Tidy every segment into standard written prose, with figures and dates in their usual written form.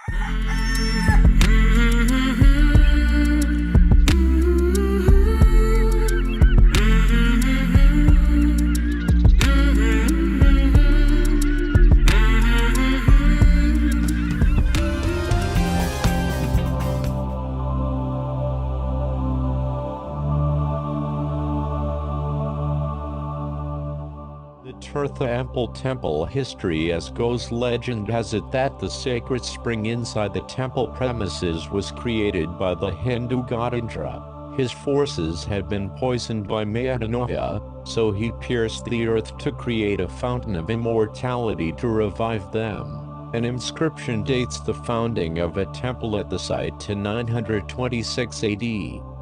Tirta Empul temple history. As goes legend has it that the sacred spring inside the temple premises was created by the Hindu god Indra. His forces had been poisoned by Mayadanawa, so he pierced the earth to create a fountain of immortality to revive them. An inscription dates the founding of a temple at the site to 926 AD.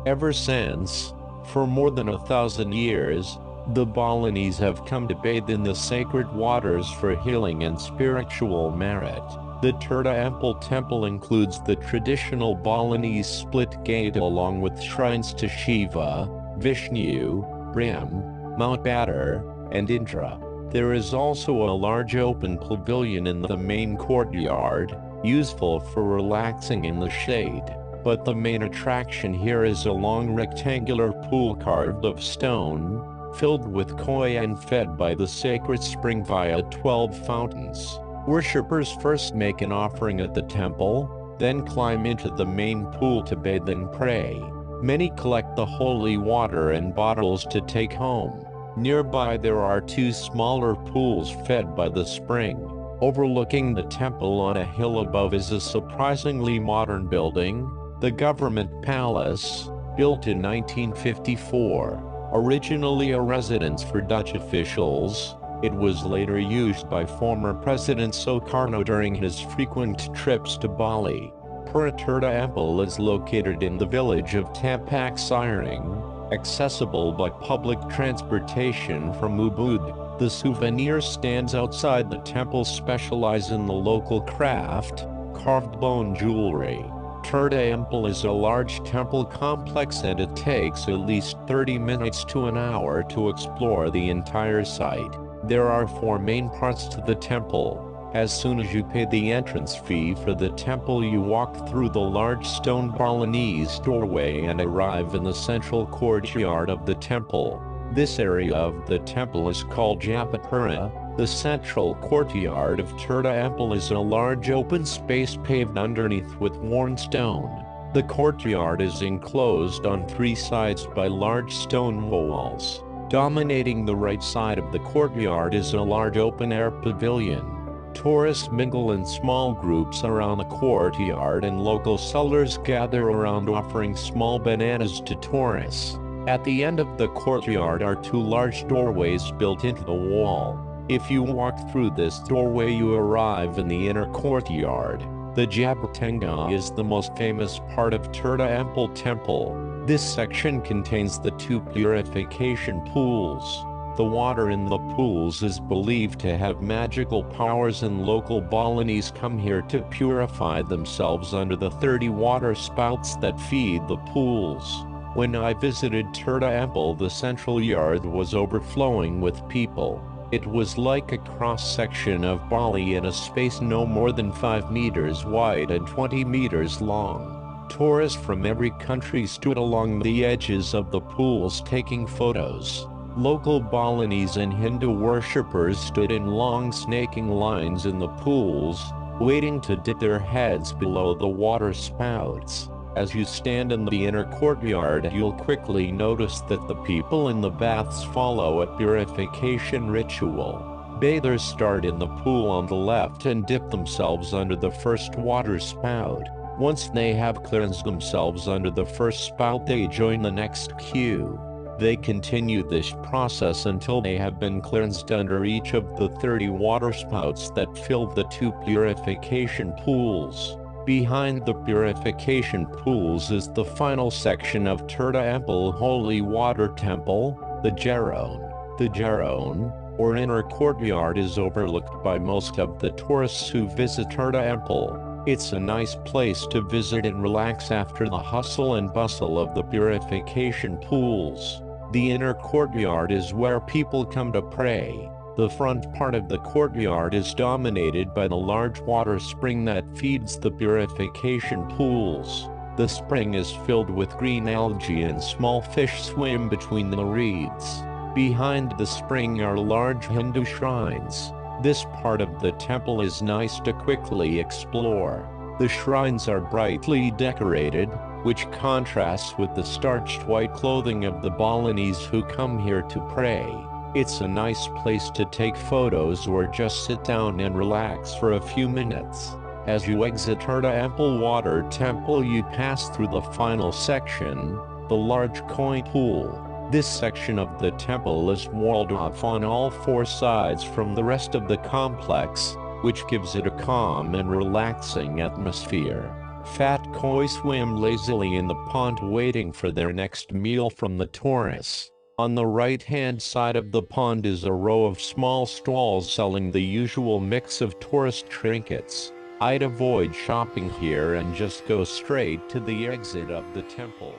Ever since, for more than 1,000 years, the Balinese have come to bathe in the sacred waters for healing and spiritual merit. The Tirta Empul temple includes the traditional Balinese split gate along with shrines to Shiva, Vishnu, Brahm, Mount Batter, and Indra. There is also a large open pavilion in the main courtyard, useful for relaxing in the shade. But the main attraction here is a long rectangular pool carved of stone, filled with koi and fed by the sacred spring via 12 fountains. Worshippers first make an offering at the temple, then climb into the main pool to bathe and pray. Many collect the holy water in bottles to take home. Nearby there are two smaller pools fed by the spring. Overlooking the temple on a hill above is a surprisingly modern building, the government palace, built in 1954. Originally a residence for Dutch officials, it was later used by former President Sukarno during his frequent trips to Bali. Pura Tirta Empul is located in the village of Tampak Siring, accessible by public transportation from Ubud. The souvenir stands outside the temple specialize in the local craft, carved bone jewelry. Tirta Empul is a large temple complex and it takes at least 30 minutes to an hour to explore the entire site. There are 4 main parts to the temple. As soon as you pay the entrance fee for the temple, you walk through the large stone Balinese doorway and arrive in the central courtyard of the temple. This area of the temple is called Japapura. The central courtyard of Tirta Empul is a large open space paved underneath with worn stone. The courtyard is enclosed on 3 sides by large stone walls. Dominating the right side of the courtyard is a large open-air pavilion. Tourists mingle in small groups around the courtyard and local sellers gather around offering small bananas to tourists. At the end of the courtyard are 2 large doorways built into the wall. If you walk through this doorway you arrive in the inner courtyard. The Jabatenga is the most famous part of Tirta Empul temple. This section contains the 2 purification pools. The water in the pools is believed to have magical powers and local Balinese come here to purify themselves under the 30 water spouts that feed the pools. When I visited Tirta Empul, the central yard was overflowing with people. It was like a cross-section of Bali in a space no more than 5 meters wide and 20 meters long. Tourists from every country stood along the edges of the pools taking photos. Local Balinese and Hindu worshippers stood in long snaking lines in the pools, waiting to dip their heads below the water spouts. As you stand in the inner courtyard, you'll quickly notice that the people in the baths follow a purification ritual. Bathers start in the pool on the left and dip themselves under the first water spout. Once they have cleansed themselves under the first spout, they join the next queue. They continue this process until they have been cleansed under each of the 30 water spouts that fill the 2 purification pools. Behind the purification pools is the final section of Tirta Empul Holy Water Temple, the Jaron. The Jaron, or inner courtyard, is overlooked by most of the tourists who visit Tirta Empul. It's a nice place to visit and relax after the hustle and bustle of the purification pools. The inner courtyard is where people come to pray. The front part of the courtyard is dominated by the large water spring that feeds the purification pools. The spring is filled with green algae and small fish swim between the reeds. Behind the spring are large Hindu shrines. This part of the temple is nice to quickly explore. The shrines are brightly decorated, which contrasts with the starched white clothing of the Balinese who come here to pray. It's a nice place to take photos or just sit down and relax for a few minutes. As you exit Tirta Empul Water Temple, you pass through the final section, the large koi pool. This section of the temple is walled off on all four sides from the rest of the complex, which gives it a calm and relaxing atmosphere. Fat koi swim lazily in the pond waiting for their next meal from the tourists. On the right-hand side of the pond is a row of small stalls selling the usual mix of tourist trinkets. I'd avoid shopping here and just go straight to the exit of the temple.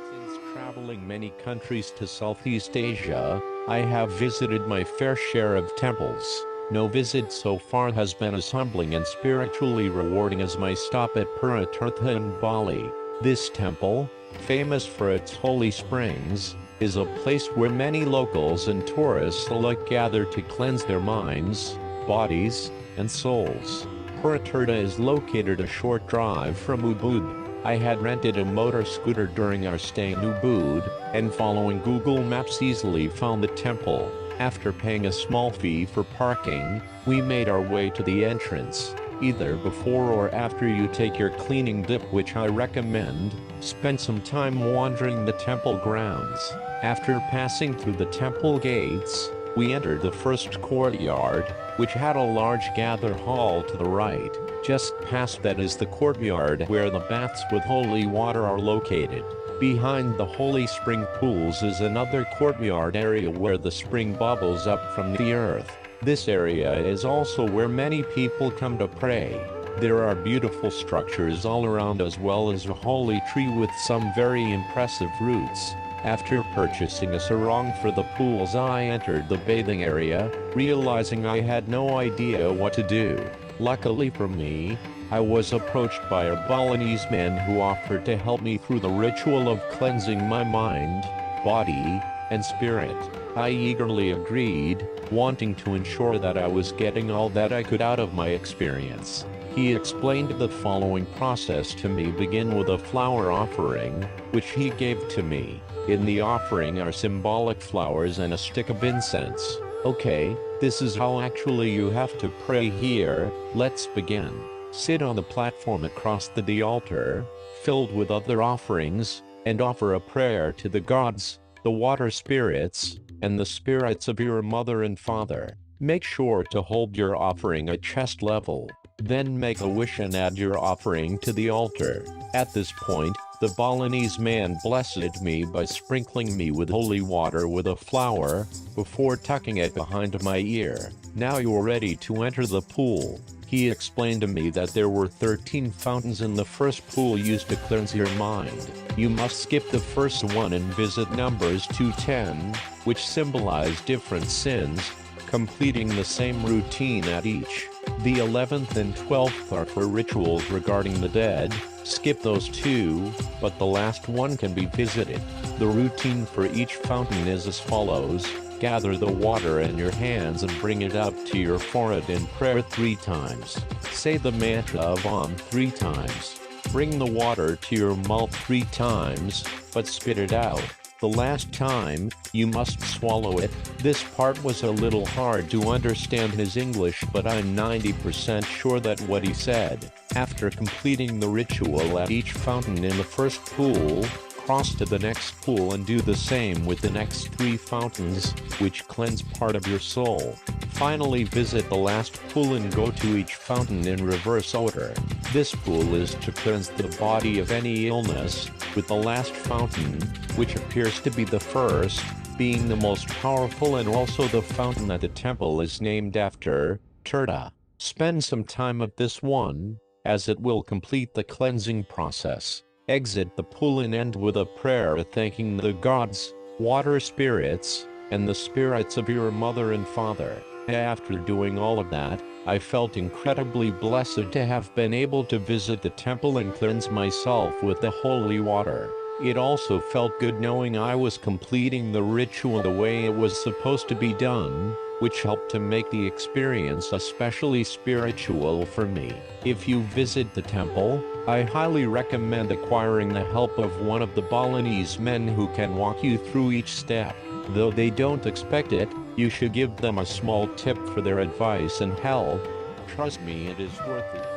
Since traveling many countries to Southeast Asia, I have visited my fair share of temples. No visit so far has been as humbling and spiritually rewarding as my stop at Pura Tirta in Bali. This temple, famous for its holy springs, is a place where many locals and tourists alike gather to cleanse their minds, bodies, and souls. Pura Tirta is located a short drive from Ubud. I had rented a motor scooter during our stay in Ubud, and following Google Maps easily found the temple. After paying a small fee for parking, we made our way to the entrance. Either before or after you take your cleaning dip, which I recommend, spend some time wandering the temple grounds. After passing through the temple gates, we entered the first courtyard, which had a large gather hall to the right. Just past that is the courtyard where the baths with holy water are located. Behind the holy spring pools is another courtyard area where the spring bubbles up from the earth. This area is also where many people come to pray. There are beautiful structures all around as well as a holy tree with some very impressive roots. After purchasing a sarong for the pools, I entered the bathing area, realizing I had no idea what to do. Luckily for me, I was approached by a Balinese man who offered to help me through the ritual of cleansing my mind, body, and spirit. I eagerly agreed, wanting to ensure that I was getting all that I could out of my experience. He explained the following process to me. Begin with a flower offering, which he gave to me. In the offering are symbolic flowers and a stick of incense. Okay, this is how actually you have to pray here. Let's begin. Sit on the platform across the altar, filled with other offerings, and offer a prayer to the gods, the water spirits, and the spirits of your mother and father. Make sure to hold your offering at chest level. Then make a wish and add your offering to the altar. At this point, the Balinese man blessed me by sprinkling me with holy water with a flower, before tucking it behind my ear. Now you're ready to enter the pool. He explained to me that there were 13 fountains in the first pool used to cleanse your mind. You must skip the first one and visit numbers 210, which symbolize different sins, completing the same routine at each. The 11th and 12th are for rituals regarding the dead. Skip those two, but the last one can be visited. The routine for each fountain is as follows. Gather the water in your hands and bring it up to your forehead in prayer 3 times. Say the mantra of Om 3 times. Bring the water to your mouth 3 times, but spit it out. The last time, you must swallow it. This part was a little hard to understand his English, but I'm 90% sure that what he said. After completing the ritual at each fountain in the first pool, cross to the next pool and do the same with the next 3 fountains, which cleanse part of your soul. Finally visit the last pool and go to each fountain in reverse order. This pool is to cleanse the body of any illness, with the last fountain, which appears to be the first, being the most powerful and also the fountain that the temple is named after, Tirta. Spend some time at this one, as it will complete the cleansing process. Exit the pool and end with a prayer thanking the gods, water spirits, and the spirits of your mother and father. After doing all of that, I felt incredibly blessed to have been able to visit the temple and cleanse myself with the holy water. It also felt good knowing I was completing the ritual the way it was supposed to be done, which helped to make the experience especially spiritual for me. If you visit the temple, I highly recommend acquiring the help of one of the Balinese men who can walk you through each step. Though they don't expect it, you should give them a small tip for their advice and help. Trust me, it is worth it.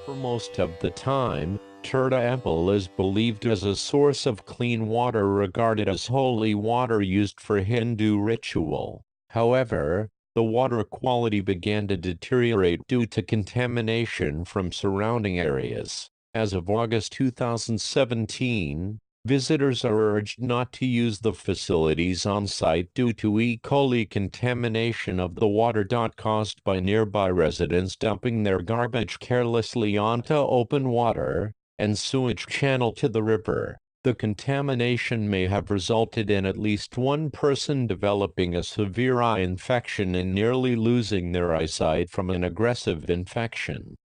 For most of the time, Tirta Empul is believed as a source of clean water regarded as holy water used for Hindu ritual. However, the water quality began to deteriorate due to contamination from surrounding areas. As of August 2017, visitors are urged not to use the facilities on site due to E. coli contamination of the water. Caused by nearby residents dumping their garbage carelessly onto open water and sewage channel to the river. The contamination may have resulted in at least one person developing a severe eye infection and nearly losing their eyesight from an aggressive infection.